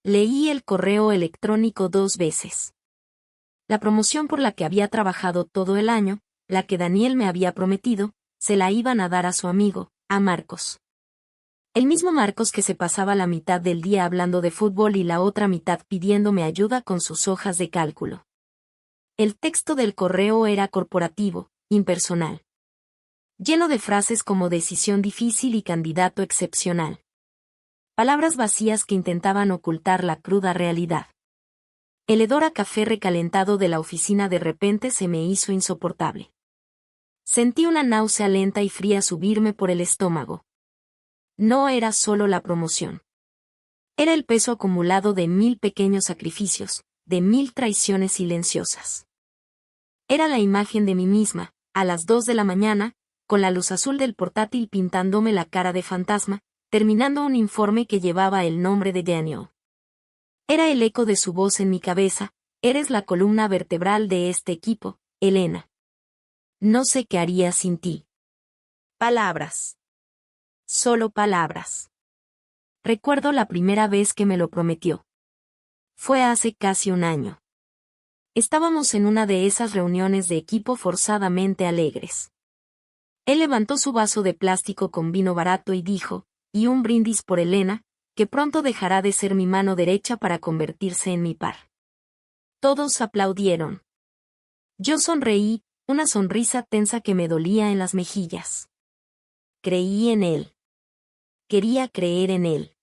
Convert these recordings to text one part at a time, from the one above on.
Leí el correo electrónico 2 veces. La promoción por la que había trabajado todo el año, la que Daniel me había prometido, se la iban a dar a su amigo, a Marcos. El mismo Marcos que se pasaba la mitad del día hablando de fútbol y la otra mitad pidiéndome ayuda con sus hojas de cálculo. El texto del correo era corporativo, impersonal. Lleno de frases como decisión difícil y candidato excepcional. Palabras vacías que intentaban ocultar la cruda realidad. El hedor a café recalentado de la oficina de repente se me hizo insoportable. Sentí una náusea lenta y fría subirme por el estómago. No era solo la promoción. Era el peso acumulado de 1000 pequeños sacrificios, de 1000 traiciones silenciosas. Era la imagen de mí misma, a las 2 de la mañana, con la luz azul del portátil pintándome la cara de fantasma, terminando un informe que llevaba el nombre de Daniel. Era el eco de su voz en mi cabeza: eres la columna vertebral de este equipo, Elena. No sé qué haría sin ti. Palabras. Solo palabras. Recuerdo la primera vez que me lo prometió. Fue hace casi un año. Estábamos en una de esas reuniones de equipo forzadamente alegres. Él levantó su vaso de plástico con vino barato y dijo: y un brindis por Elena, que pronto dejará de ser mi mano derecha para convertirse en mi par. Todos aplaudieron. Yo sonreí, una sonrisa tensa que me dolía en las mejillas. Creí en él. Quería creer en él.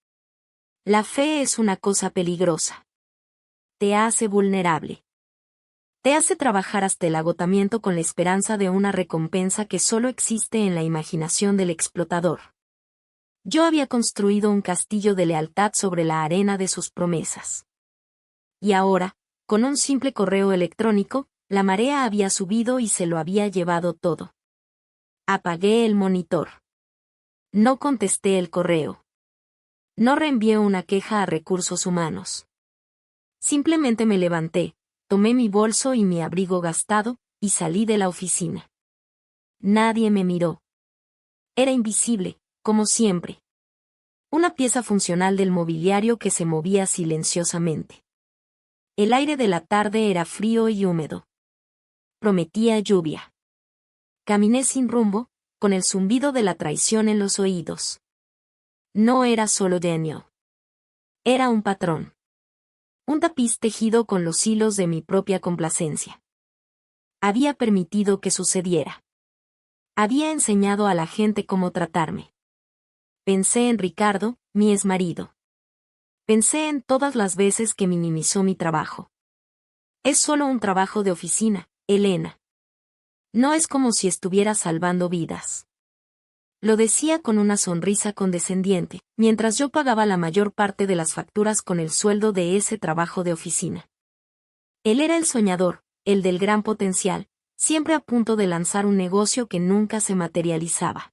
La fe es una cosa peligrosa. Te hace vulnerable. Te hace trabajar hasta el agotamiento con la esperanza de una recompensa que solo existe en la imaginación del explotador. Yo había construido un castillo de lealtad sobre la arena de sus promesas. Y ahora, con un simple correo electrónico, la marea había subido y se lo había llevado todo. Apagué el monitor. No contesté el correo. No reenvié una queja a recursos humanos. Simplemente me levanté, tomé mi bolso y mi abrigo gastado, y salí de la oficina. Nadie me miró. Era invisible, como siempre. Una pieza funcional del mobiliario que se movía silenciosamente. El aire de la tarde era frío y húmedo. Prometía lluvia. Caminé sin rumbo, con el zumbido de la traición en los oídos. No era solo Daniel. Era un patrón. Un tapiz tejido con los hilos de mi propia complacencia. Había permitido que sucediera. Había enseñado a la gente cómo tratarme. Pensé en Ricardo, mi exmarido. Pensé en todas las veces que minimizó mi trabajo. Es solo un trabajo de oficina, Elena. No es como si estuviera salvando vidas. Lo decía con una sonrisa condescendiente, mientras yo pagaba la mayor parte de las facturas con el sueldo de ese trabajo de oficina. Él era el soñador, el del gran potencial, siempre a punto de lanzar un negocio que nunca se materializaba.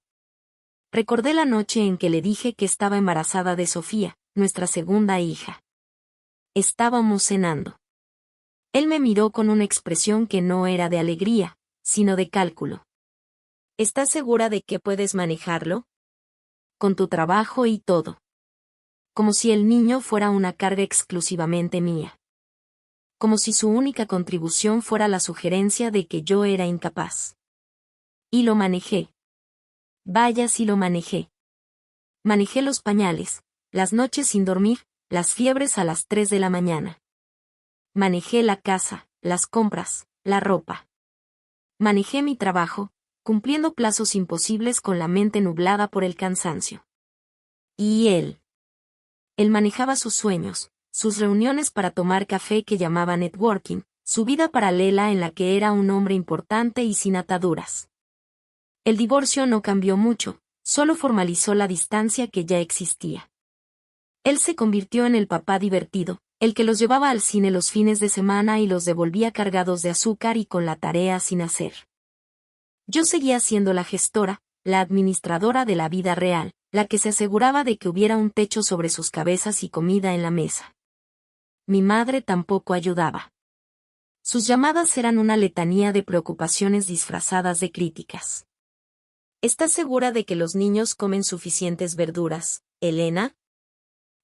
Recordé la noche en que le dije que estaba embarazada de Sofía, nuestra segunda hija. Estábamos cenando. Él me miró con una expresión que no era de alegría, sino de cálculo. ¿Estás segura de que puedes manejarlo? Con tu trabajo y todo. Como si el niño fuera una carga exclusivamente mía. Como si su única contribución fuera la sugerencia de que yo era incapaz. Y lo manejé. Vaya si lo manejé. Manejé los pañales, las noches sin dormir, las fiebres a las 3 de la mañana. Manejé la casa, las compras, la ropa. Manejé mi trabajo, cumpliendo plazos imposibles con la mente nublada por el cansancio. Y él. Él manejaba sus sueños, sus reuniones para tomar café que llamaba networking, su vida paralela en la que era un hombre importante y sin ataduras. El divorcio no cambió mucho, solo formalizó la distancia que ya existía. Él se convirtió en el papá divertido, el que los llevaba al cine los fines de semana y los devolvía cargados de azúcar y con la tarea sin hacer. Yo seguía siendo la gestora, la administradora de la vida real, la que se aseguraba de que hubiera un techo sobre sus cabezas y comida en la mesa. Mi madre tampoco ayudaba. Sus llamadas eran una letanía de preocupaciones disfrazadas de críticas. ¿Estás segura de que los niños comen suficientes verduras, Elena?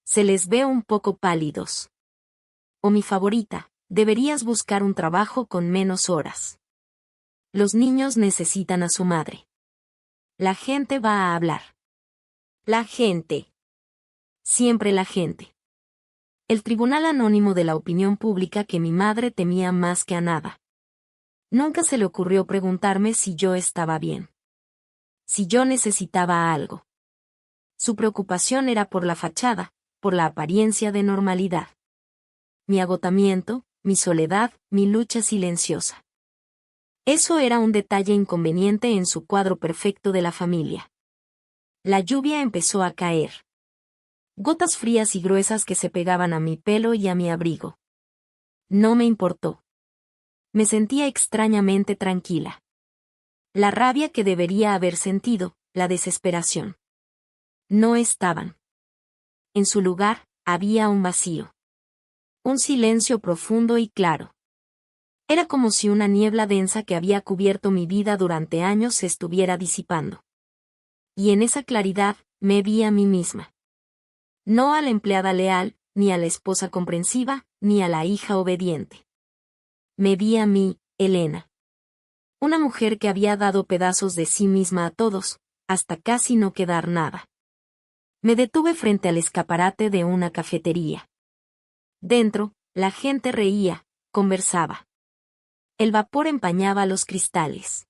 Se les ve un poco pálidos. O mi favorita, deberías buscar un trabajo con menos horas. Los niños necesitan a su madre. La gente va a hablar. La gente. Siempre la gente. El Tribunal Anónimo de la Opinión Pública que mi madre temía más que a nada. Nunca se le ocurrió preguntarme si yo estaba bien. Si yo necesitaba algo. Su preocupación era por la fachada, por la apariencia de normalidad. Mi agotamiento, mi soledad, mi lucha silenciosa. Eso era un detalle inconveniente en su cuadro perfecto de la familia. La lluvia empezó a caer. Gotas frías y gruesas que se pegaban a mi pelo y a mi abrigo. No me importó. Me sentía extrañamente tranquila. La rabia que debería haber sentido, la desesperación. No estaban. En su lugar, había un vacío. Un silencio profundo y claro. Era como si una niebla densa que había cubierto mi vida durante años se estuviera disipando. Y en esa claridad, me vi a mí misma. No a la empleada leal, ni a la esposa comprensiva, ni a la hija obediente. Me vi a mí, Elena. Una mujer que había dado pedazos de sí misma a todos, hasta casi no quedar nada. Me detuve frente al escaparate de una cafetería. Dentro, la gente reía, conversaba. El vapor empañaba los cristales.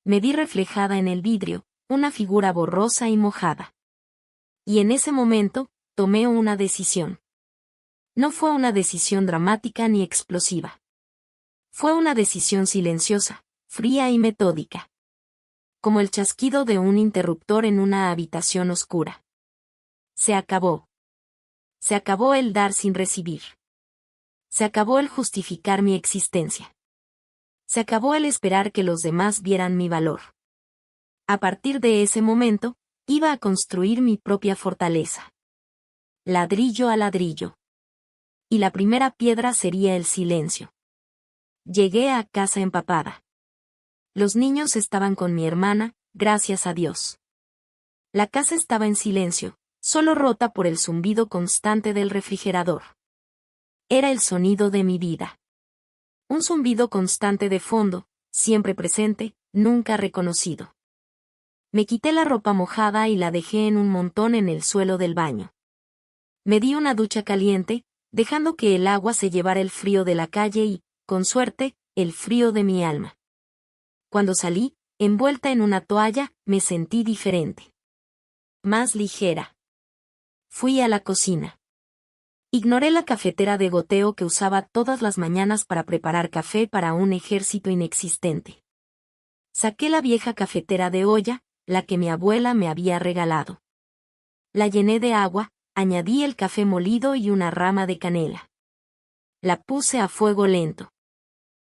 Me vi reflejada en el vidrio, una figura borrosa y mojada. Y en ese momento, tomé una decisión. No fue una decisión dramática ni explosiva. Fue una decisión silenciosa, fría y metódica. Como el chasquido de un interruptor en una habitación oscura. Se acabó. Se acabó el dar sin recibir. Se acabó el justificar mi existencia. Se acabó el esperar que los demás vieran mi valor. A partir de ese momento, iba a construir mi propia fortaleza. Ladrillo a ladrillo. Y la primera piedra sería el silencio. Llegué a casa empapada. Los niños estaban con mi hermana, gracias a Dios. La casa estaba en silencio, solo rota por el zumbido constante del refrigerador. Era el sonido de mi vida. Un zumbido constante de fondo, siempre presente, nunca reconocido. Me quité la ropa mojada y la dejé en un montón en el suelo del baño. Me di una ducha caliente, dejando que el agua se llevara el frío de la calle y, con suerte, el frío de mi alma. Cuando salí, envuelta en una toalla, me sentí diferente. Más ligera. Fui a la cocina. Ignoré la cafetera de goteo que usaba todas las mañanas para preparar café para un ejército inexistente. Saqué la vieja cafetera de olla, la que mi abuela me había regalado. La llené de agua, añadí el café molido y una rama de canela. La puse a fuego lento.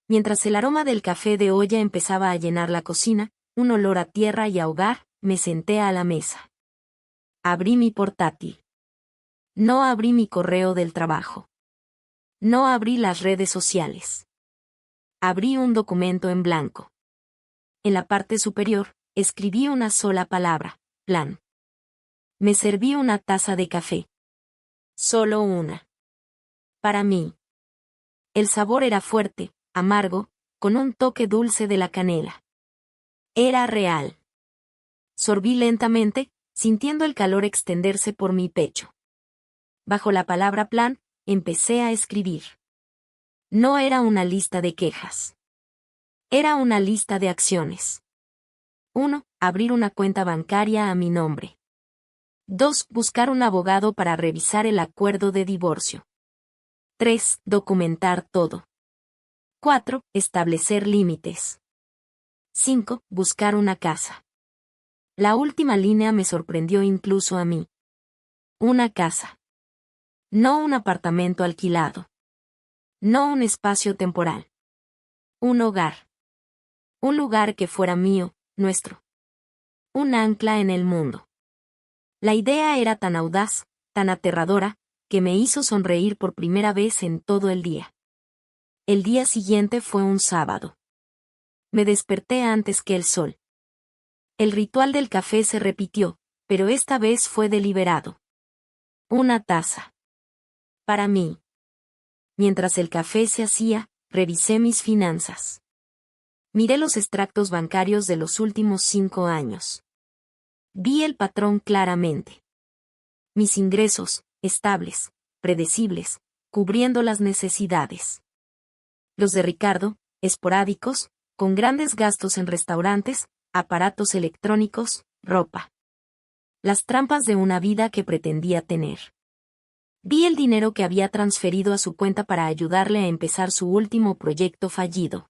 Mientras el aroma del café de olla empezaba a llenar la cocina, un olor a tierra y a hogar, me senté a la mesa. Abrí mi portátil. No abrí mi correo del trabajo. No abrí las redes sociales. Abrí un documento en blanco. En la parte superior, escribí una sola palabra, plan. Me serví una taza de café. Solo una. Para mí. El sabor era fuerte, amargo, con un toque dulce de la canela. Era real. Sorbí lentamente, sintiendo el calor extenderse por mi pecho. Bajo la palabra plan, empecé a escribir. No era una lista de quejas. Era una lista de acciones. 1. Abrir una cuenta bancaria a mi nombre. 2. Buscar un abogado para revisar el acuerdo de divorcio. 3. Documentar todo. 4. Establecer límites. 5. Buscar una casa. La última línea me sorprendió incluso a mí. Una casa. No un apartamento alquilado. No un espacio temporal. Un hogar. Un lugar que fuera mío, nuestro. Un ancla en el mundo. La idea era tan audaz, tan aterradora, que me hizo sonreír por primera vez en todo el día. El día siguiente fue un sábado. Me desperté antes que el sol. El ritual del café se repitió, pero esta vez fue deliberado. Una taza. Para mí. Mientras el café se hacía, revisé mis finanzas. Miré los extractos bancarios de los últimos 5 años. Vi el patrón claramente. Mis ingresos, estables, predecibles, cubriendo las necesidades. Los de Ricardo, esporádicos, con grandes gastos en restaurantes, aparatos electrónicos, ropa. Las trampas de una vida que pretendía tener. Vi el dinero que había transferido a su cuenta para ayudarle a empezar su último proyecto fallido.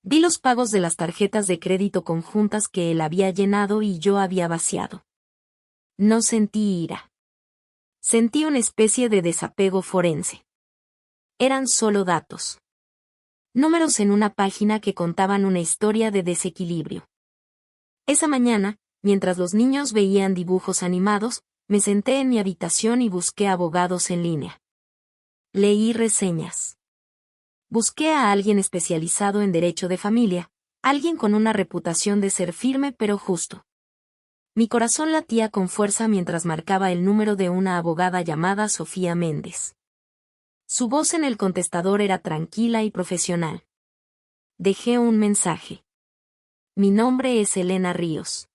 Vi los pagos de las tarjetas de crédito conjuntas que él había llenado y yo había vaciado. No sentí ira. Sentí una especie de desapego forense. Eran solo datos. Números en una página que contaban una historia de desequilibrio. Esa mañana, mientras los niños veían dibujos animados, me senté en mi habitación y busqué abogados en línea. Leí reseñas. Busqué a alguien especializado en derecho de familia, alguien con una reputación de ser firme pero justo. Mi corazón latía con fuerza mientras marcaba el número de una abogada llamada Sofía Méndez. Su voz en el contestador era tranquila y profesional. Dejé un mensaje. Mi nombre es Elena Ríos.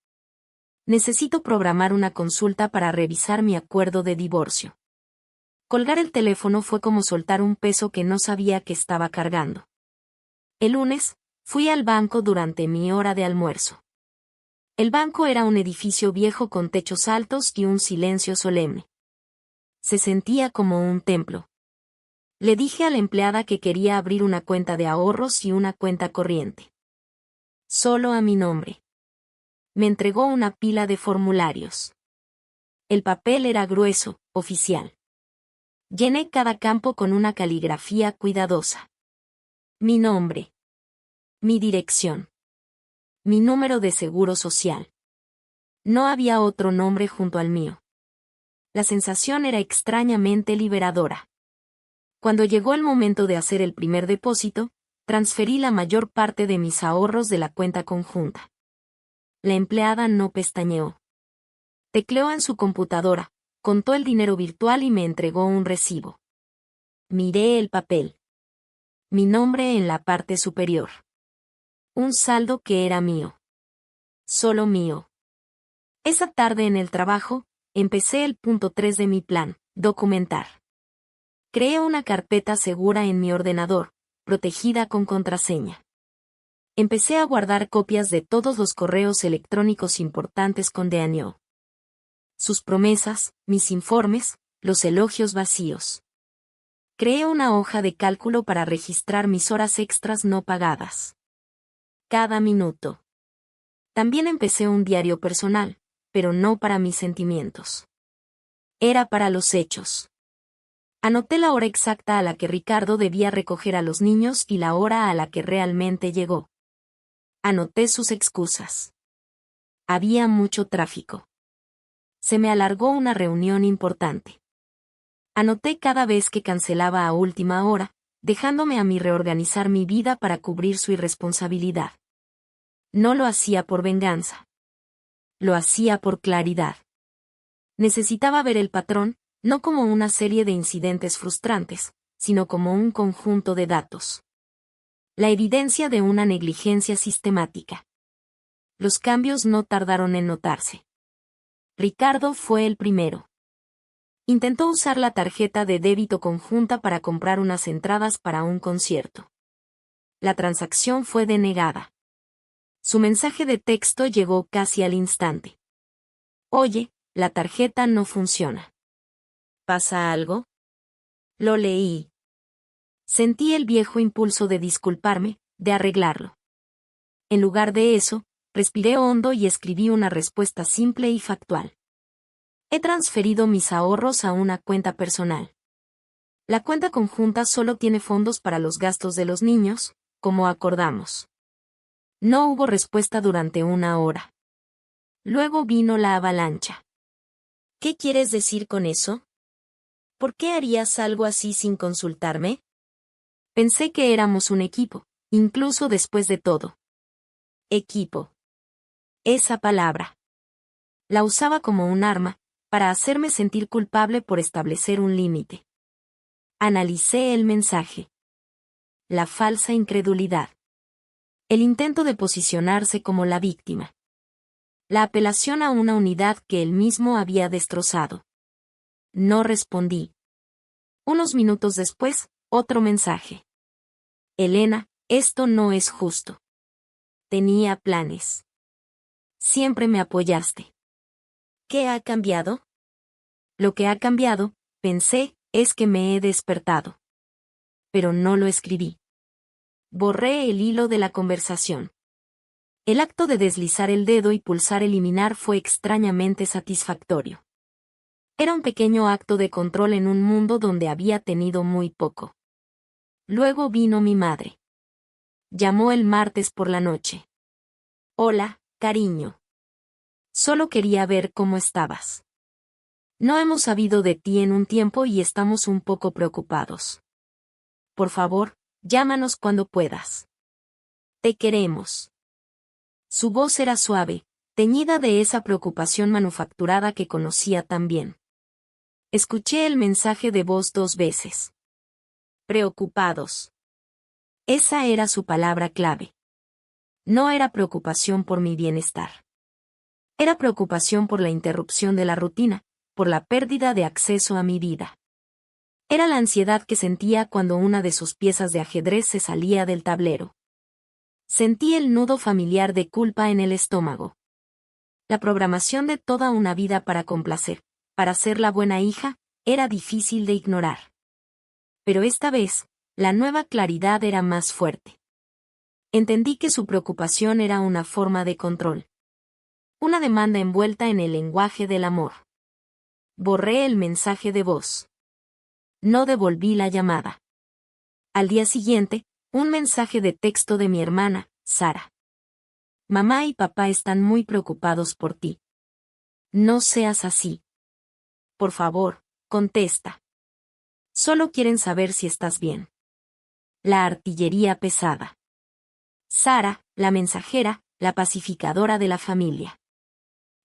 Necesito programar una consulta para revisar mi acuerdo de divorcio. Colgar el teléfono fue como soltar un peso que no sabía que estaba cargando. El lunes, fui al banco durante mi hora de almuerzo. El banco era un edificio viejo con techos altos y un silencio solemne. Se sentía como un templo. Le dije a la empleada que quería abrir una cuenta de ahorros y una cuenta corriente. Solo a mi nombre. Me entregó una pila de formularios. El papel era grueso, oficial. Llené cada campo con una caligrafía cuidadosa. Mi nombre. Mi dirección. Mi número de seguro social. No había otro nombre junto al mío. La sensación era extrañamente liberadora. Cuando llegó el momento de hacer el primer depósito, transferí la mayor parte de mis ahorros de la cuenta conjunta. La empleada no pestañeó. Tecleó en su computadora, contó el dinero virtual y me entregó un recibo. Miré el papel. Mi nombre en la parte superior. Un saldo que era mío. Solo mío. Esa tarde en el trabajo, empecé el punto 3 de mi plan, documentar. Creé una carpeta segura en mi ordenador, protegida con contraseña. Empecé a guardar copias de todos los correos electrónicos importantes con Deanio. Sus promesas, mis informes, los elogios vacíos. Creé una hoja de cálculo para registrar mis horas extras no pagadas. Cada minuto. También empecé un diario personal, pero no para mis sentimientos. Era para los hechos. Anoté la hora exacta a la que Ricardo debía recoger a los niños y la hora a la que realmente llegó. Anoté sus excusas. Había mucho tráfico. Se me alargó una reunión importante. Anoté cada vez que cancelaba a última hora, dejándome a mí reorganizar mi vida para cubrir su irresponsabilidad. No lo hacía por venganza. Lo hacía por claridad. Necesitaba ver el patrón, no como una serie de incidentes frustrantes, sino como un conjunto de datos. La evidencia de una negligencia sistemática. Los cambios no tardaron en notarse. Ricardo fue el primero. Intentó usar la tarjeta de débito conjunta para comprar unas entradas para un concierto. La transacción fue denegada. Su mensaje de texto llegó casi al instante. Oye, la tarjeta no funciona. ¿Pasa algo? Lo leí. Sentí el viejo impulso de disculparme, de arreglarlo. En lugar de eso, respiré hondo y escribí una respuesta simple y factual. He transferido mis ahorros a una cuenta personal. La cuenta conjunta solo tiene fondos para los gastos de los niños, como acordamos. No hubo respuesta durante 1 hora. Luego vino la avalancha. ¿Qué quieres decir con eso? ¿Por qué harías algo así sin consultarme? Pensé que éramos un equipo, incluso después de todo. Equipo. Esa palabra. La usaba como un arma, para hacerme sentir culpable por establecer un límite. Analicé el mensaje. La falsa incredulidad. El intento de posicionarse como la víctima. La apelación a una unidad que él mismo había destrozado. No respondí. Unos minutos después, otro mensaje. Elena, esto no es justo. Tenía planes. Siempre me apoyaste. ¿Qué ha cambiado? Lo que ha cambiado, pensé, es que me he despertado. Pero no lo escribí. Borré el hilo de la conversación. El acto de deslizar el dedo y pulsar eliminar fue extrañamente satisfactorio. Era un pequeño acto de control en un mundo donde había tenido muy poco. Luego vino mi madre. Llamó el martes por la noche. Hola, cariño. Solo quería ver cómo estabas. No hemos sabido de ti en un tiempo y estamos un poco preocupados. Por favor, llámanos cuando puedas. Te queremos. Su voz era suave, teñida de esa preocupación manufacturada que conocía tan bien. Escuché el mensaje de voz 2 veces. Preocupados. Esa era su palabra clave. No era preocupación por mi bienestar. Era preocupación por la interrupción de la rutina, por la pérdida de acceso a mi vida. Era la ansiedad que sentía cuando una de sus piezas de ajedrez se salía del tablero. Sentí el nudo familiar de culpa en el estómago. La programación de toda una vida para complacer, para ser la buena hija, era difícil de ignorar. Pero esta vez, la nueva claridad era más fuerte. Entendí que su preocupación era una forma de control. Una demanda envuelta en el lenguaje del amor. Borré el mensaje de voz. No devolví la llamada. Al día siguiente, un mensaje de texto de mi hermana, Sara. Mamá y papá están muy preocupados por ti. No seas así. Por favor, contesta. Solo quieren saber si estás bien. La artillería pesada. Sara, la mensajera, la pacificadora de la familia.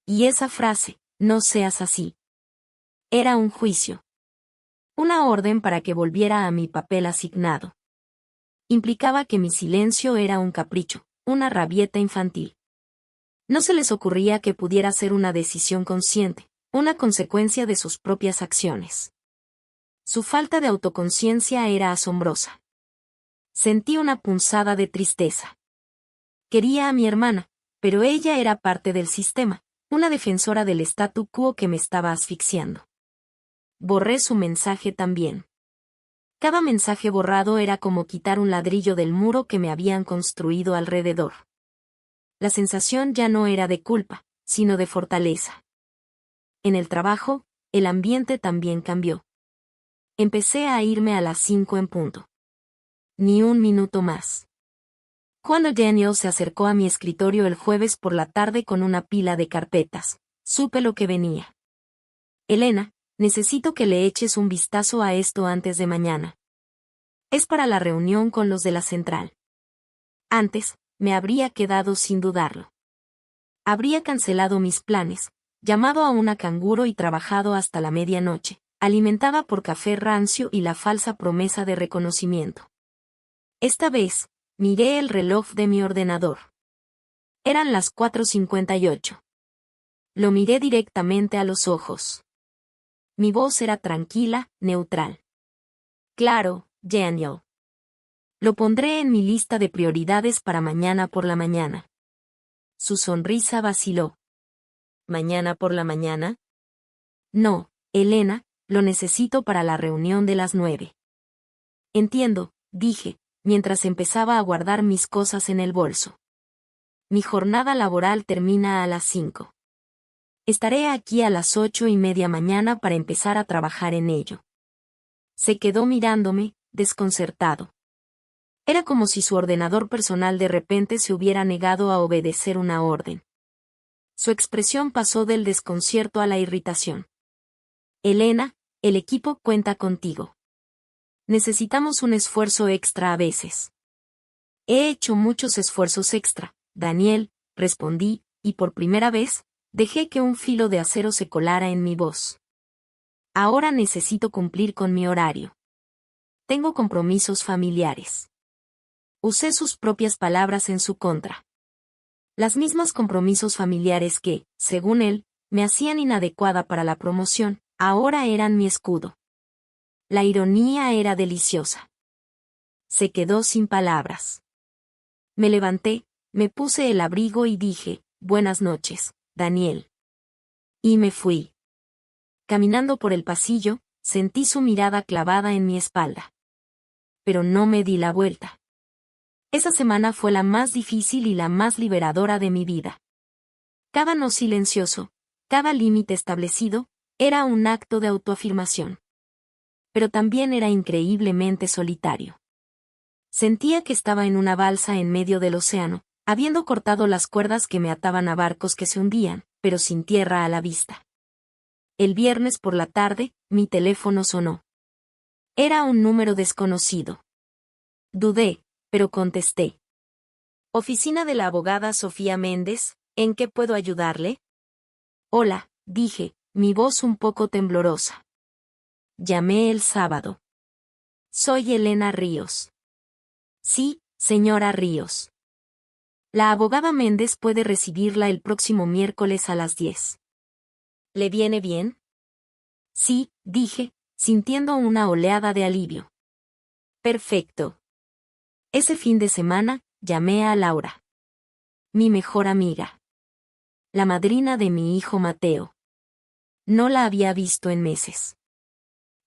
Y esa frase, no seas así. Era un juicio. Una orden para que volviera a mi papel asignado. Implicaba que mi silencio era un capricho, una rabieta infantil. No se les ocurría que pudiera ser una decisión consciente, una consecuencia de sus propias acciones. Su falta de autoconciencia era asombrosa. Sentí una punzada de tristeza. Quería a mi hermana, pero ella era parte del sistema, una defensora del statu quo que me estaba asfixiando. Borré su mensaje también. Cada mensaje borrado era como quitar un ladrillo del muro que me habían construido alrededor. La sensación ya no era de culpa, sino de fortaleza. En el trabajo, el ambiente también cambió. Empecé a irme a las 5 en punto. Ni un minuto más. Cuando Daniel se acercó a mi escritorio el jueves por la tarde con una pila de carpetas, supe lo que venía. Elena, necesito que le eches un vistazo a esto antes de mañana. Es para la reunión con los de la central. Antes, me habría quedado sin dudarlo. Habría cancelado mis planes, llamado a una canguro y trabajado hasta la medianoche, alimentada por café rancio y la falsa promesa de reconocimiento. Esta vez, miré el reloj de mi ordenador. Eran las 4:58. Lo miré directamente a los ojos. Mi voz era tranquila, neutral. Claro, Daniel. Lo pondré en mi lista de prioridades para mañana por la mañana. Su sonrisa vaciló. ¿Mañana por la mañana? No, Elena, lo necesito para la reunión de las 9. Entiendo, dije, mientras empezaba a guardar mis cosas en el bolso. Mi jornada laboral termina a las 5. Estaré aquí a las 8:30 mañana para empezar a trabajar en ello. Se quedó mirándome, desconcertado. Era como si su ordenador personal de repente se hubiera negado a obedecer una orden. Su expresión pasó del desconcierto a la irritación. Elena, el equipo cuenta contigo. Necesitamos un esfuerzo extra a veces. He hecho muchos esfuerzos extra, Daniel, respondí, y por primera vez, Dejé que un filo de acero se colara en mi voz. Ahora necesito cumplir con mi horario. Tengo compromisos familiares. Usé sus propias palabras en su contra. Las mismas compromisos familiares que, según él, me hacían inadecuada para la promoción, ahora eran mi escudo. La ironía era deliciosa. Se quedó sin palabras. Me levanté, me puse el abrigo y dije, buenas noches, Daniel. Y me fui. Caminando por el pasillo, sentí su mirada clavada en mi espalda. Pero no me di la vuelta. Esa semana fue la más difícil y la más liberadora de mi vida. Cada no silencioso, cada límite establecido, era un acto de autoafirmación. Pero también era increíblemente solitario. Sentía que estaba en una balsa en medio del océano, habiendo cortado las cuerdas que me ataban a barcos que se hundían, pero sin tierra a la vista. El viernes por la tarde, mi teléfono sonó. Era un número desconocido. Dudé, pero contesté. Oficina de la abogada Sofía Méndez, ¿en qué puedo ayudarle? Hola, dije, mi voz un poco temblorosa. Llamé el sábado. Soy Elena Ríos. Sí, señora Ríos. La abogada Méndez puede recibirla el próximo miércoles a las 10. ¿Le viene bien? Sí, dije, sintiendo una oleada de alivio. Perfecto. Ese fin de semana, llamé a Laura. Mi mejor amiga. La madrina de mi hijo Mateo. No la había visto en meses.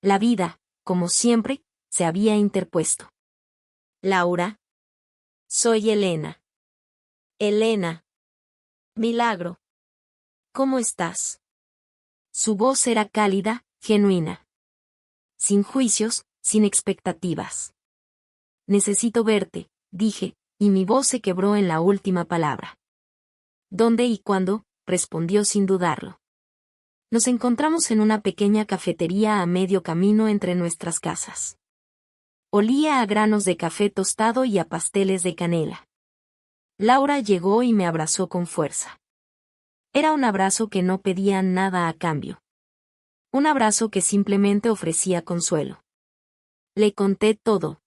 La vida, como siempre, se había interpuesto. Laura. Soy Elena. Elena. Milagro. ¿Cómo estás? Su voz era cálida, genuina. Sin juicios, sin expectativas. Necesito verte, dije, y mi voz se quebró en la última palabra. ¿Dónde y cuándo?, respondió sin dudarlo. Nos encontramos en una pequeña cafetería a medio camino entre nuestras casas. Olía a granos de café tostado y a pasteles de canela. Laura llegó y me abrazó con fuerza. Era un abrazo que no pedía nada a cambio. Un abrazo que simplemente ofrecía consuelo. Le conté todo.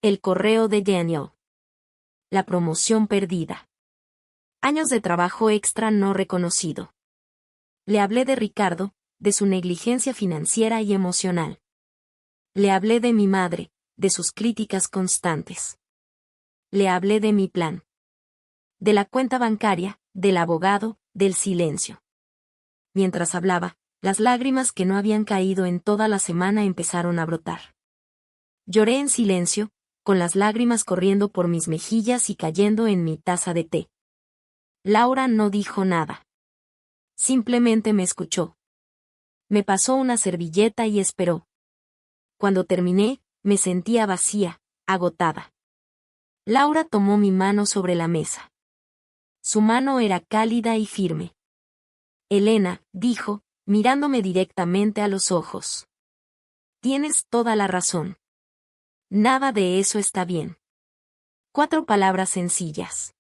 El correo de Daniel. La promoción perdida. Años de trabajo extra no reconocido. Le hablé de Ricardo, de su negligencia financiera y emocional. Le hablé de mi madre, de sus críticas constantes. Le hablé de mi plan. De la cuenta bancaria, del abogado, del silencio. Mientras hablaba, las lágrimas que no habían caído en toda la semana empezaron a brotar. Lloré en silencio, con las lágrimas corriendo por mis mejillas y cayendo en mi taza de té. Laura no dijo nada. Simplemente me escuchó. Me pasó una servilleta y esperó. Cuando terminé, me sentía vacía, agotada. Laura tomó mi mano sobre la mesa. Su mano era cálida y firme. Elena, dijo, mirándome directamente a los ojos. Tienes toda la razón. Nada de eso está bien. 4 palabras sencillas.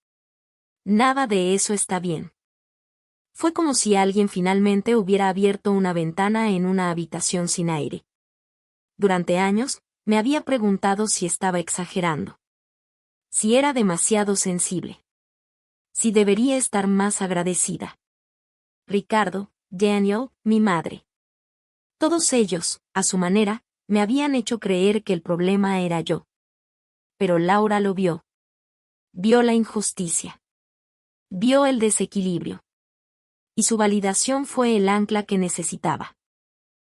Nada de eso está bien. Fue como si alguien finalmente hubiera abierto una ventana en una habitación sin aire. Durante años, me había preguntado si estaba exagerando. Si era demasiado sensible. Si debería estar más agradecida. Ricardo, Daniel, mi madre. Todos ellos, a su manera, me habían hecho creer que el problema era yo. Pero Laura lo vio. Vio la injusticia. Vio el desequilibrio. Y su validación fue el ancla que necesitaba.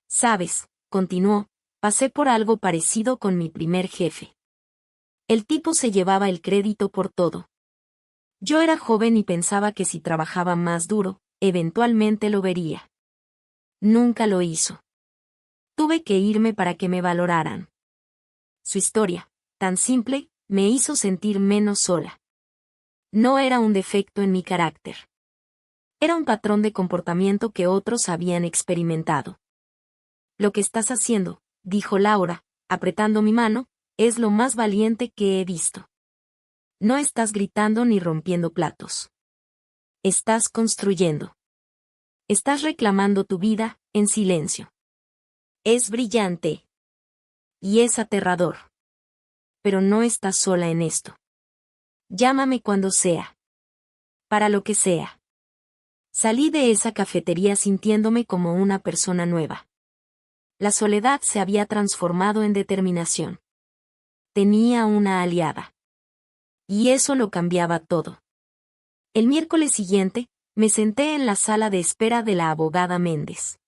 Sabes, continuó, pasé por algo parecido con mi primer jefe. El tipo se llevaba el crédito por todo. Yo era joven y pensaba que si trabajaba más duro, eventualmente lo vería. Nunca lo hizo. Tuve que irme para que me valoraran. Su historia, tan simple, me hizo sentir menos sola. No era un defecto en mi carácter. Era un patrón de comportamiento que otros habían experimentado. Lo que estás haciendo, dijo Laura, apretando mi mano, es lo más valiente que he visto. No estás gritando ni rompiendo platos. Estás construyendo. Estás reclamando tu vida, en silencio. Es brillante. Y es aterrador. Pero no estás sola en esto. Llámame cuando sea. Para lo que sea. Salí de esa cafetería sintiéndome como una persona nueva. La soledad se había transformado en determinación. Tenía una aliada. Y eso lo cambiaba todo. El miércoles siguiente, me senté en la sala de espera de la abogada Méndez.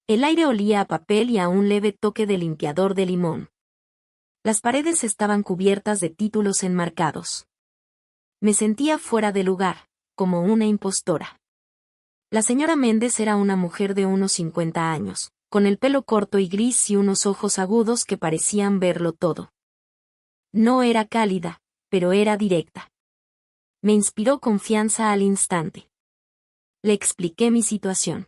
El aire olía a papel y a un leve toque de limpiador de limón. Las paredes estaban cubiertas de títulos enmarcados. Me sentía fuera de lugar, como una impostora. La señora Méndez era una mujer de unos 50 años, con el pelo corto y gris y unos ojos agudos que parecían verlo todo. No era cálida, pero era directa. Me inspiró confianza al instante. Le expliqué mi situación.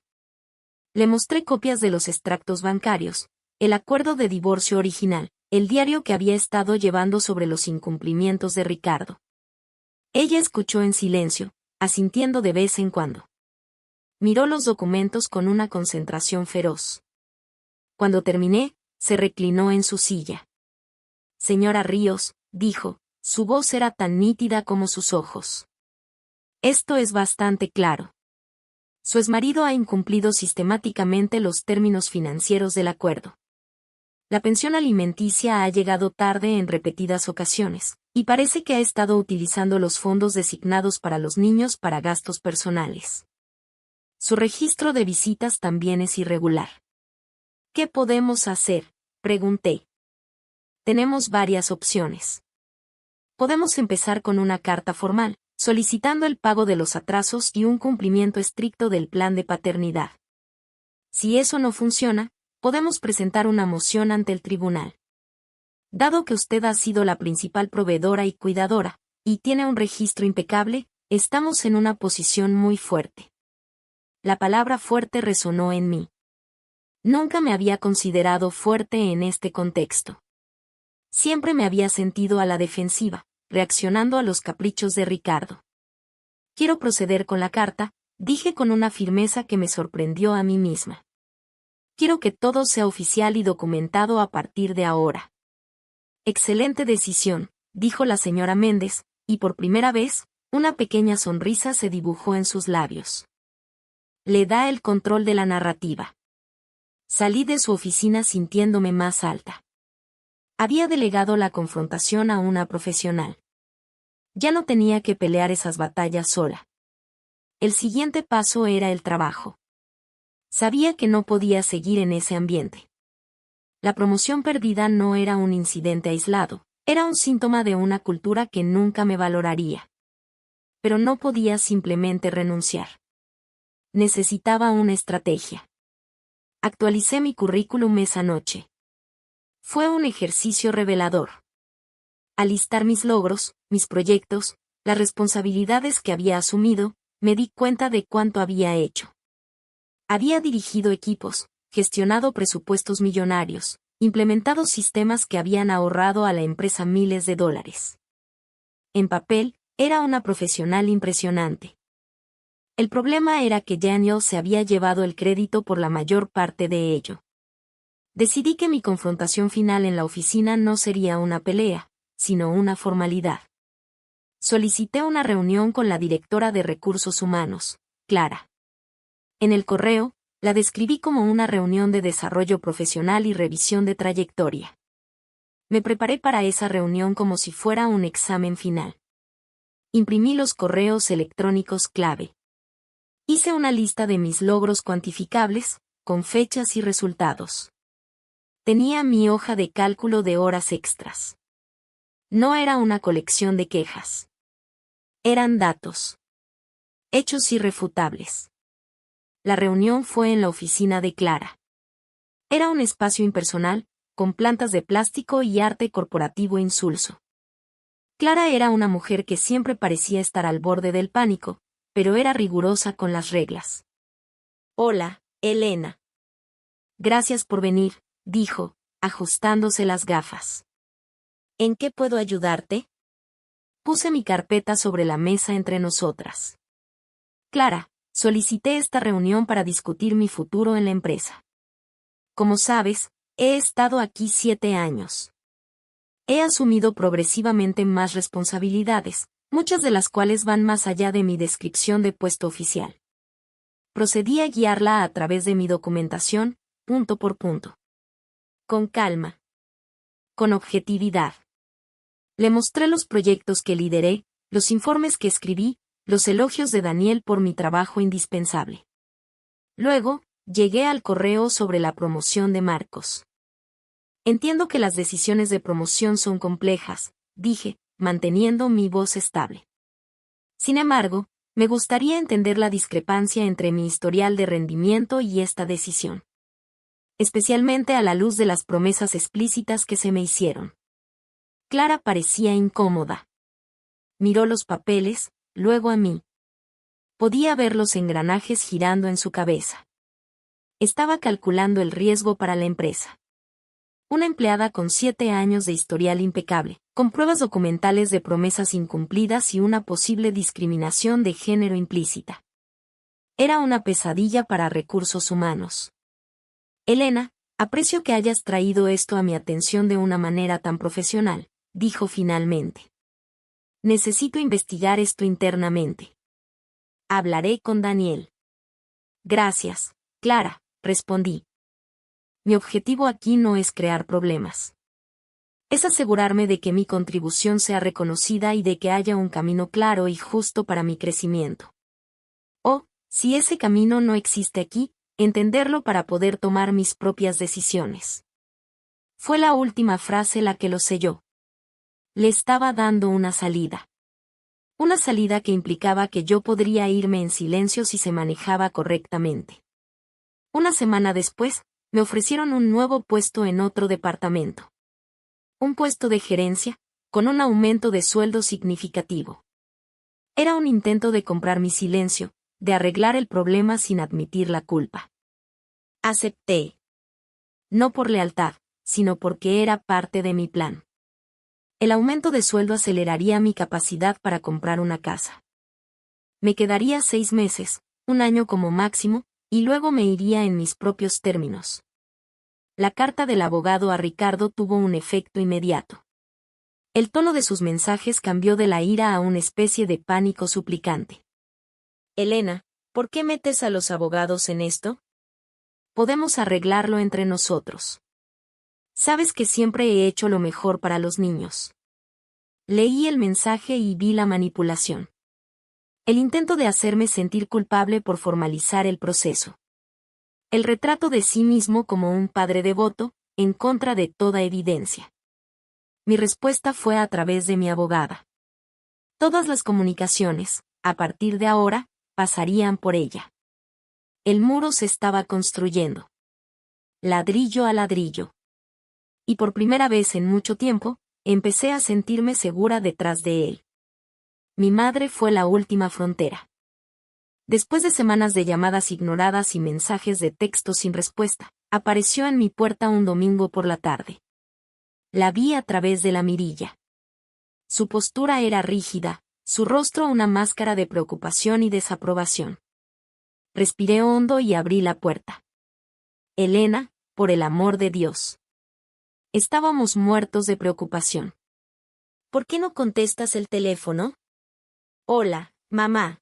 Le mostré copias de los extractos bancarios, el acuerdo de divorcio original, el diario que había estado llevando sobre los incumplimientos de Ricardo. Ella escuchó en silencio, asintiendo de vez en cuando. Miró los documentos con una concentración feroz. Cuando terminé, se reclinó en su silla. Señora Ríos, dijo, su voz era tan nítida como sus ojos. Esto es bastante claro. Su exmarido ha incumplido sistemáticamente los términos financieros del acuerdo. La pensión alimenticia ha llegado tarde en repetidas ocasiones, y parece que ha estado utilizando los fondos designados para los niños para gastos personales. Su registro de visitas también es irregular. ¿Qué podemos hacer?, pregunté. Tenemos varias opciones. Podemos empezar con una carta formal, solicitando el pago de los atrasos y un cumplimiento estricto del plan de paternidad. Si eso no funciona, podemos presentar una moción ante el tribunal. Dado que usted ha sido la principal proveedora y cuidadora, y tiene un registro impecable, estamos en una posición muy fuerte. La palabra fuerte resonó en mí. Nunca me había considerado fuerte en este contexto. Siempre me había sentido a la defensiva, reaccionando a los caprichos de Ricardo. Quiero proceder con la carta, dije con una firmeza que me sorprendió a mí misma. Quiero que todo sea oficial y documentado a partir de ahora. Excelente decisión, dijo la señora Méndez, y por primera vez, una pequeña sonrisa se dibujó en sus labios. Le da el control de la narrativa. Salí de su oficina sintiéndome más alta. Había delegado la confrontación a una profesional. Ya no tenía que pelear esas batallas sola. El siguiente paso era el trabajo. Sabía que no podía seguir en ese ambiente. La promoción perdida no era un incidente aislado, era un síntoma de una cultura que nunca me valoraría. Pero no podía simplemente renunciar. Necesitaba una estrategia. Actualicé mi currículum esa noche. Fue un ejercicio revelador. Al listar mis logros, mis proyectos, las responsabilidades que había asumido, me di cuenta de cuánto había hecho. Había dirigido equipos, gestionado presupuestos millonarios, implementado sistemas que habían ahorrado a la empresa miles de dólares. En papel, era una profesional impresionante. El problema era que Daniel se había llevado el crédito por la mayor parte de ello. Decidí que mi confrontación final en la oficina no sería una pelea, sino una formalidad. Solicité una reunión con la directora de Recursos Humanos, Clara. En el correo, la describí como una reunión de desarrollo profesional y revisión de trayectoria. Me preparé para esa reunión como si fuera un examen final. Imprimí los correos electrónicos clave. Hice una lista de mis logros cuantificables, con fechas y resultados. Tenía mi hoja de cálculo de horas extras. No era una colección de quejas. Eran datos. Hechos irrefutables. La reunión fue en la oficina de Clara. Era un espacio impersonal, con plantas de plástico y arte corporativo insulso. Clara era una mujer que siempre parecía estar al borde del pánico, pero era rigurosa con las reglas. Hola, Elena. Gracias por venir, dijo, ajustándose las gafas. ¿En qué puedo ayudarte? Puse mi carpeta sobre la mesa entre nosotras. Clara, solicité esta reunión para discutir mi futuro en la empresa. Como sabes, he estado aquí 7 años. He asumido progresivamente más responsabilidades, muchas de las cuales van más allá de mi descripción de puesto oficial. Procedí a guiarla a través de mi documentación, punto por punto. Con calma. Con objetividad. Le mostré los proyectos que lideré, los informes que escribí, los elogios de Daniel por mi trabajo indispensable. Luego, llegué al correo sobre la promoción de Marcos. Entiendo que las decisiones de promoción son complejas, dije, manteniendo mi voz estable. Sin embargo, me gustaría entender la discrepancia entre mi historial de rendimiento y esta decisión. Especialmente a la luz de las promesas explícitas que se me hicieron. Clara parecía incómoda. Miró los papeles, luego a mí. Podía ver los engranajes girando en su cabeza. Estaba calculando el riesgo para la empresa. Una empleada con 7 años de historial impecable, con pruebas documentales de promesas incumplidas y una posible discriminación de género implícita. Era una pesadilla para recursos humanos. Elena, aprecio que hayas traído esto a mi atención de una manera tan profesional, dijo finalmente. Necesito investigar esto internamente. Hablaré con Daniel. Gracias, Clara, respondí. Mi objetivo aquí no es crear problemas. Es asegurarme de que mi contribución sea reconocida y de que haya un camino claro y justo para mi crecimiento. O, si ese camino no existe aquí, entenderlo para poder tomar mis propias decisiones. Fue la última frase la que lo selló. Le estaba dando una salida. Una salida que implicaba que yo podría irme en silencio si se manejaba correctamente. Una semana después, me ofrecieron un nuevo puesto en otro departamento. Un puesto de gerencia, con un aumento de sueldo significativo. Era un intento de comprar mi silencio, de arreglar el problema sin admitir la culpa. Acepté. No por lealtad, sino porque era parte de mi plan. El aumento de sueldo aceleraría mi capacidad para comprar una casa. Me quedaría 6 meses, un año como máximo, y luego me iría en mis propios términos. La carta del abogado a Ricardo tuvo un efecto inmediato. El tono de sus mensajes cambió de la ira a una especie de pánico suplicante. Elena, ¿por qué metes a los abogados en esto? Podemos arreglarlo entre nosotros. Sabes que siempre he hecho lo mejor para los niños. Leí el mensaje y vi la manipulación. El intento de hacerme sentir culpable por formalizar el proceso. El retrato de sí mismo como un padre devoto, en contra de toda evidencia. Mi respuesta fue a través de mi abogada. Todas las comunicaciones, a partir de ahora, pasarían por ella. El muro se estaba construyendo. Ladrillo a ladrillo. Y por primera vez en mucho tiempo, empecé a sentirme segura detrás de él. Mi madre fue la última frontera. Después de semanas de llamadas ignoradas y mensajes de texto sin respuesta, apareció en mi puerta un domingo por la tarde. La vi a través de la mirilla. Su postura era rígida, su rostro una máscara de preocupación y desaprobación. Respiré hondo y abrí la puerta. Elena, por el amor de Dios. Estábamos muertos de preocupación. ¿Por qué no contestas el teléfono? Hola, mamá.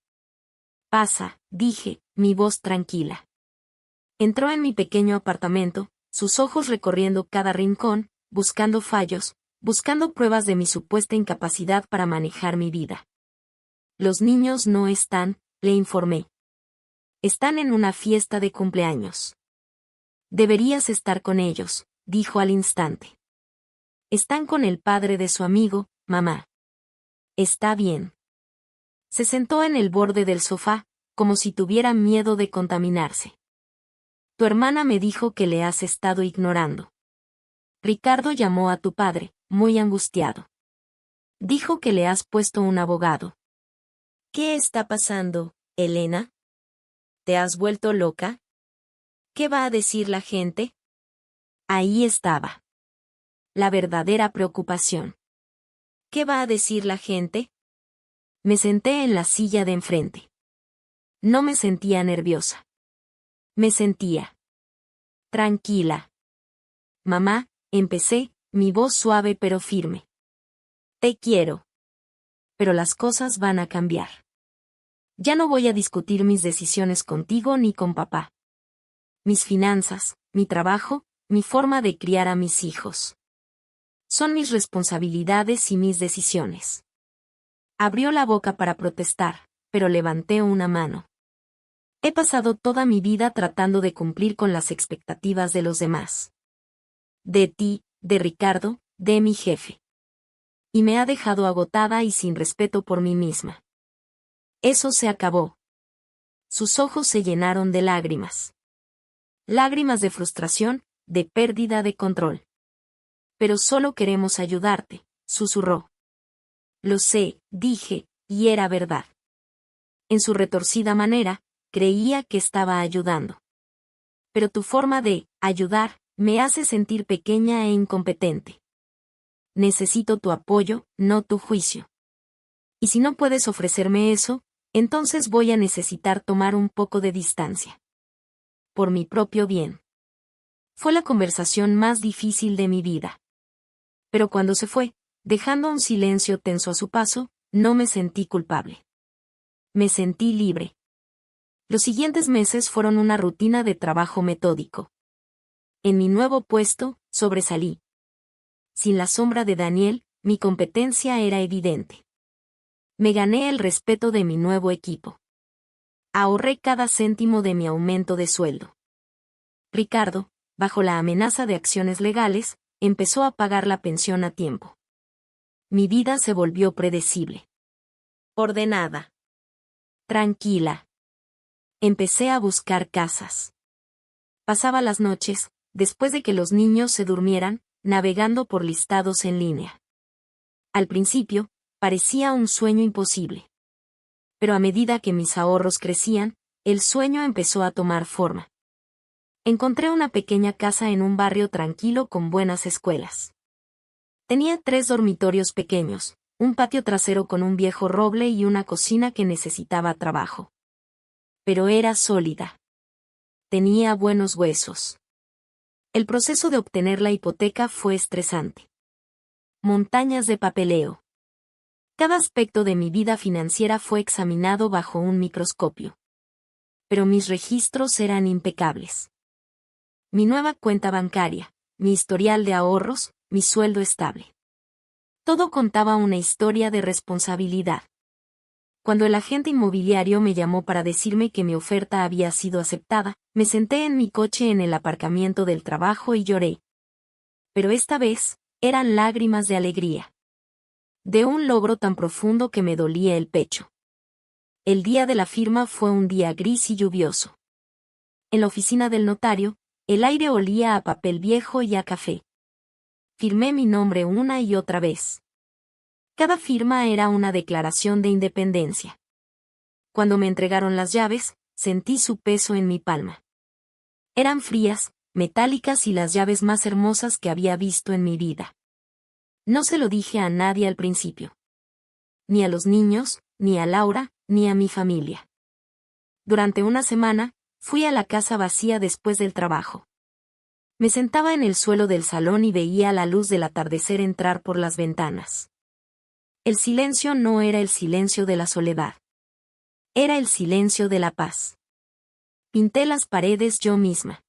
Pasa, dije, mi voz tranquila. Entró en mi pequeño apartamento, sus ojos recorriendo cada rincón, buscando fallos, buscando pruebas de mi supuesta incapacidad para manejar mi vida. Los niños no están, le informé. Están en una fiesta de cumpleaños. Deberías estar con ellos, dijo al instante. Están con el padre de su amigo, mamá. Está bien. Se sentó en el borde del sofá, como si tuviera miedo de contaminarse. Tu hermana me dijo que le has estado ignorando. Ricardo llamó a tu padre, muy angustiado. Dijo que le has puesto un abogado. ¿Qué está pasando, Elena? ¿Te has vuelto loca? ¿Qué va a decir la gente? Ahí estaba. La verdadera preocupación. ¿Qué va a decir la gente? Me senté en la silla de enfrente. No me sentía nerviosa. Me sentía tranquila. Mamá, empecé, mi voz suave pero firme. Te quiero. Pero las cosas van a cambiar. Ya no voy a discutir mis decisiones contigo ni con papá. Mis finanzas, mi trabajo, mi forma de criar a mis hijos. Son mis responsabilidades y mis decisiones. Abrió la boca para protestar, pero levanté una mano. He pasado toda mi vida tratando de cumplir con las expectativas de los demás. De ti, de Ricardo, de mi jefe. Y me ha dejado agotada y sin respeto por mí misma. Eso se acabó. Sus ojos se llenaron de lágrimas. Lágrimas de frustración, de pérdida de control. Pero solo queremos ayudarte, susurró. Lo sé, dije, y era verdad. En su retorcida manera, creía que estaba ayudando. Pero tu forma de ayudar me hace sentir pequeña e incompetente. Necesito tu apoyo, no tu juicio. Y si no puedes ofrecerme eso, entonces voy a necesitar tomar un poco de distancia. Por mi propio bien. Fue la conversación más difícil de mi vida. Pero cuando se fue, dejando un silencio tenso a su paso, no me sentí culpable. Me sentí libre. Los siguientes meses fueron una rutina de trabajo metódico. En mi nuevo puesto, sobresalí. Sin la sombra de Daniel, mi competencia era evidente. Me gané el respeto de mi nuevo equipo. Ahorré cada céntimo de mi aumento de sueldo. Ricardo, bajo la amenaza de acciones legales, empezó a pagar la pensión a tiempo. Mi vida se volvió predecible. Ordenada. Tranquila. Empecé a buscar casas. Pasaba las noches, después de que los niños se durmieran, navegando por listados en línea. Al principio, parecía un sueño imposible. Pero a medida que mis ahorros crecían, el sueño empezó a tomar forma. Encontré una pequeña casa en un barrio tranquilo con buenas escuelas. Tenía 3 dormitorios pequeños, un patio trasero con un viejo roble y una cocina que necesitaba trabajo. Pero era sólida. Tenía buenos huesos. El proceso de obtener la hipoteca fue estresante. Montañas de papeleo. Cada aspecto de mi vida financiera fue examinado bajo un microscopio. Pero mis registros eran impecables. Mi nueva cuenta bancaria, mi historial de ahorros, mi sueldo estable. Todo contaba una historia de responsabilidad. Cuando el agente inmobiliario me llamó para decirme que mi oferta había sido aceptada, me senté en mi coche en el aparcamiento del trabajo y lloré. Pero esta vez, eran lágrimas de alegría. De un logro tan profundo que me dolía el pecho. El día de la firma fue un día gris y lluvioso. En la oficina del notario, el aire olía a papel viejo y a café. Firmé mi nombre una y otra vez. Cada firma era una declaración de independencia. Cuando me entregaron las llaves, sentí su peso en mi palma. Eran frías, metálicas y las llaves más hermosas que había visto en mi vida. No se lo dije a nadie al principio. Ni a los niños, ni a Laura, ni a mi familia. Durante una semana, fui a la casa vacía después del trabajo. Me sentaba en el suelo del salón y veía la luz del atardecer entrar por las ventanas. El silencio no era el silencio de la soledad. Era el silencio de la paz. Pinté las paredes yo misma.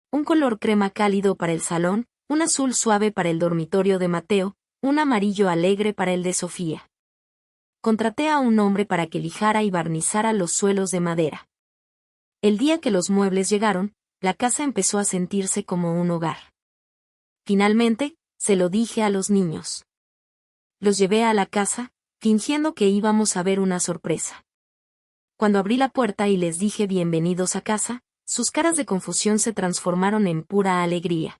Un color crema cálido para el salón, un azul suave para el dormitorio de Mateo, un amarillo alegre para el de Sofía. Contraté a un hombre para que lijara y barnizara los suelos de madera. El día que los muebles llegaron, la casa empezó a sentirse como un hogar. Finalmente, se lo dije a los niños. Los llevé a la casa, fingiendo que íbamos a ver una sorpresa. Cuando abrí la puerta y les dije bienvenidos a casa, sus caras de confusión se transformaron en pura alegría.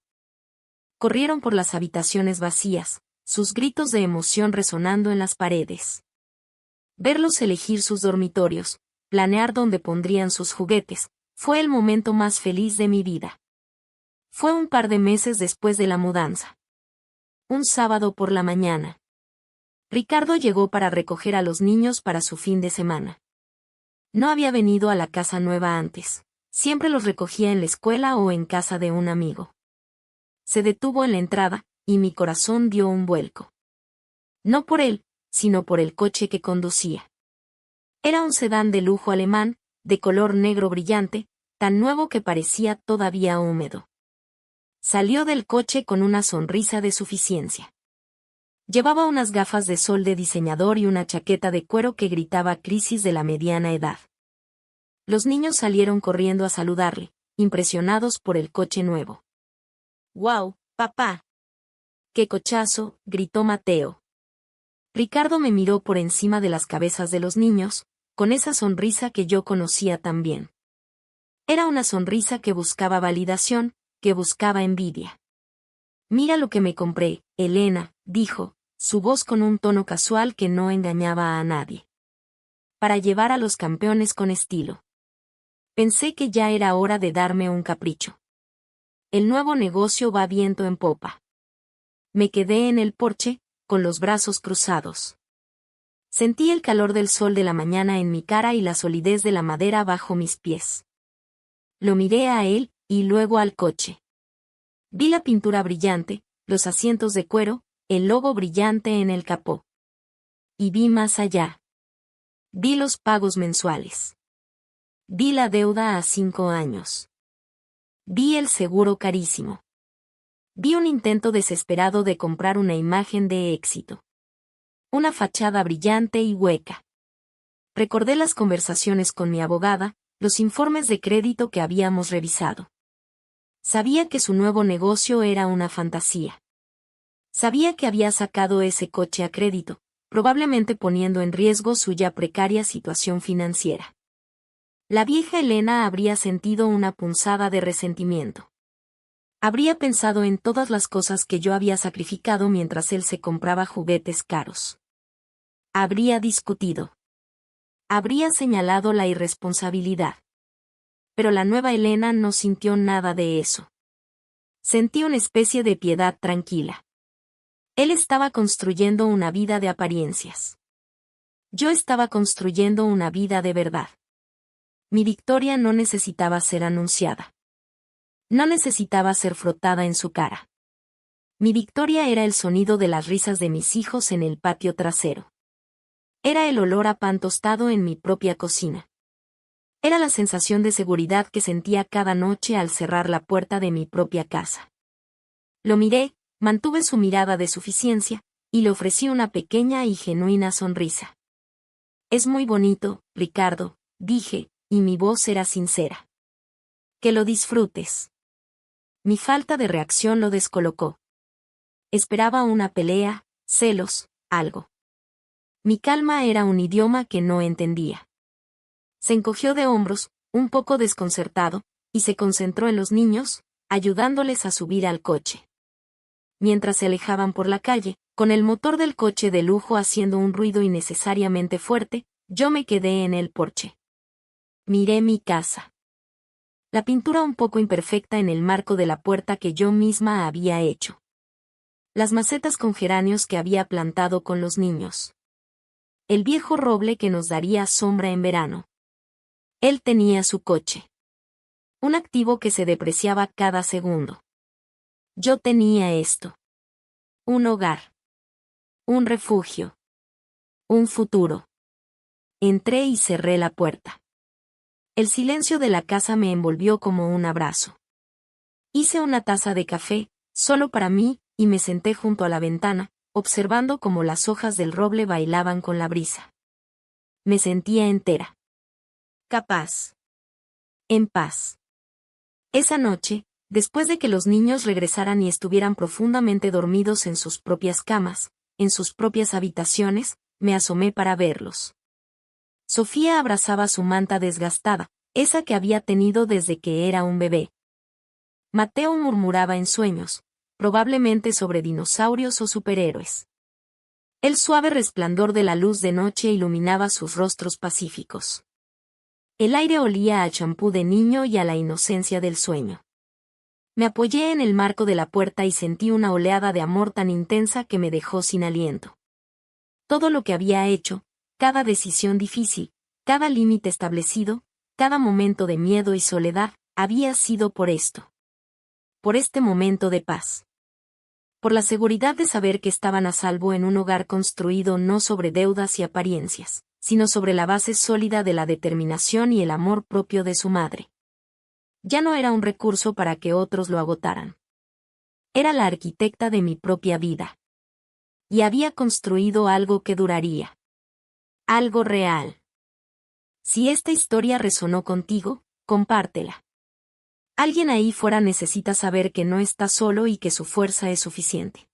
Corrieron por las habitaciones vacías, sus gritos de emoción resonando en las paredes. Verlos elegir sus dormitorios, planear dónde pondrían sus juguetes, fue el momento más feliz de mi vida. Fue un par de meses después de la mudanza. Un sábado por la mañana. Ricardo llegó para recoger a los niños para su fin de semana. No había venido a la casa nueva antes. Siempre los recogía en la escuela o en casa de un amigo. Se detuvo en la entrada, y mi corazón dio un vuelco. No por él, sino por el coche que conducía. Era un sedán de lujo alemán, de color negro brillante, tan nuevo que parecía todavía húmedo. Salió del coche con una sonrisa de suficiencia. Llevaba unas gafas de sol de diseñador y una chaqueta de cuero que gritaba crisis de la mediana edad. Los niños salieron corriendo a saludarle, impresionados por el coche nuevo. «¡Guau, papá! ¡Qué cochazo!», gritó Mateo. Ricardo me miró por encima de las cabezas de los niños, con esa sonrisa que yo conocía tan bien. Era una sonrisa que buscaba validación, que buscaba envidia. «Mira lo que me compré, Elena», dijo, su voz con un tono casual que no engañaba a nadie. «Para llevar a los campeones con estilo». Pensé que ya era hora de darme un capricho. El nuevo negocio va viento en popa. Me quedé en el porche, con los brazos cruzados. Sentí el calor del sol de la mañana en mi cara y la solidez de la madera bajo mis pies. Lo miré a él, y luego al coche. Vi la pintura brillante, los asientos de cuero, el logo brillante en el capó. Y vi más allá. Vi los pagos mensuales. Vi la deuda a 5 años. Vi el seguro carísimo. Vi un intento desesperado de comprar una imagen de éxito. Una fachada brillante y hueca. Recordé las conversaciones con mi abogada, los informes de crédito que habíamos revisado. Sabía que su nuevo negocio era una fantasía. Sabía que había sacado ese coche a crédito, probablemente poniendo en riesgo su ya precaria situación financiera. La vieja Elena habría sentido una punzada de resentimiento. Habría pensado en todas las cosas que yo había sacrificado mientras él se compraba juguetes caros. Habría discutido. Habría señalado la irresponsabilidad. Pero la nueva Elena no sintió nada de eso. Sentí una especie de piedad tranquila. Él estaba construyendo una vida de apariencias. Yo estaba construyendo una vida de verdad. Mi victoria no necesitaba ser anunciada. No necesitaba ser frotada en su cara. Mi victoria era el sonido de las risas de mis hijos en el patio trasero. Era el olor a pan tostado en mi propia cocina. Era la sensación de seguridad que sentía cada noche al cerrar la puerta de mi propia casa. Lo miré, mantuve su mirada de suficiencia, y le ofrecí una pequeña y genuina sonrisa. «Es muy bonito, Ricardo», dije, y mi voz era sincera. «Que lo disfrutes». Mi falta de reacción lo descolocó. Esperaba una pelea, celos, algo. Mi calma era un idioma que no entendía. Se encogió de hombros, un poco desconcertado, y se concentró en los niños, ayudándoles a subir al coche. Mientras se alejaban por la calle, con el motor del coche de lujo haciendo un ruido innecesariamente fuerte, yo me quedé en el porche. Miré mi casa. La pintura un poco imperfecta en el marco de la puerta que yo misma había hecho. Las macetas con geranios que había plantado con los niños. El viejo roble que nos daría sombra en verano. Él tenía su coche. Un activo que se depreciaba cada segundo. Yo tenía esto. Un hogar. Un refugio. Un futuro. Entré y cerré la puerta. El silencio de la casa me envolvió como un abrazo. Hice una taza de café, solo para mí, y me senté junto a la ventana, observando cómo las hojas del roble bailaban con la brisa. Me sentía entera. Capaz. En paz. Esa noche, después de que los niños regresaran y estuvieran profundamente dormidos en sus propias camas, en sus propias habitaciones, me asomé para verlos. Sofía abrazaba su manta desgastada, esa que había tenido desde que era un bebé. Mateo murmuraba en sueños, probablemente sobre dinosaurios o superhéroes. El suave resplandor de la luz de noche iluminaba sus rostros pacíficos. El aire olía a champú de niño y a la inocencia del sueño. Me apoyé en el marco de la puerta y sentí una oleada de amor tan intensa que me dejó sin aliento. Todo lo que había hecho, cada decisión difícil, Cada límite establecido, cada momento de miedo y soledad, había sido por esto. Por este momento de paz. Por la seguridad de saber que estaban a salvo en un hogar construido no sobre deudas y apariencias, sino sobre la base sólida de la determinación y el amor propio de su madre. Ya no era un recurso para que otros lo agotaran. Era la arquitecta de mi propia vida. Y había construido algo que duraría. Algo real. Si esta historia resonó contigo, compártela. Alguien ahí fuera necesita saber que no está solo y que su fuerza es suficiente.